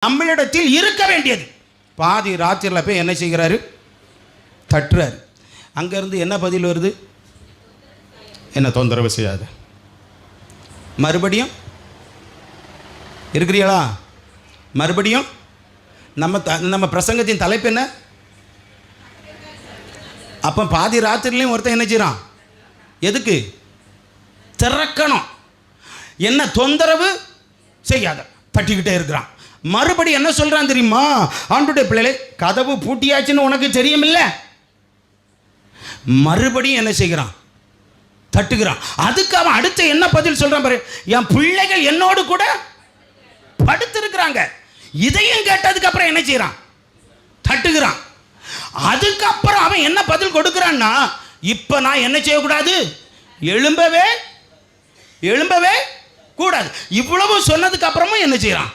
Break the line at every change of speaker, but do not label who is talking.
நம்மளிடத்தில் இருக்க வேண்டியது. பாதி ராத்திரியில் போய் என்ன செய்கிறாரு? தட்டுறாரு. அங்கேருந்து என்ன பதில் வருது? என்ன தொந்தரவு செய்யாது. மறுபடியும் இருக்கிறீங்களா? மறுபடியும் நம்ம பிரசங்கத்தின் தலைப்பு என்ன? அப்போ பாதி ராத்திரிலையும் ஒருத்தன் என்ன செய்கிறான்? எதுக்கு? திறக்கணும். என்ன தொந்தரவு செய்யாத, தட்டிக்கிட்டே இருக்கிறான். மறுபடி என்ன சொல்றான் தெரியுமா? ஆண்டுடைய பிள்ளைகளே, கதவு பூட்டியாச்சுன்னு உனக்கு தெரியுமில்ல. மறுபடியும் என்ன செய்கிறான்? தட்டுகிறான். அதுக்கு அவன் அடுத்து என்ன பதில் சொல்றான் பாரு. என் பிள்ளைகள் என்னோடு கூட படுத்திருக்கிறாங்க. இதையும் கேட்டதுக்கு அப்புறம் என்ன செய்யறான்? தட்டுகிறான். அதுக்கப்புறம் அவன் என்ன பதில் கொடுக்கிறான்னா, இப்ப நான் என்ன செய்யக்கூடாது? எழும்பவே கூடாது. இவ்வளவு சொன்னதுக்கு அப்புறமும் என்ன செய்யறான்?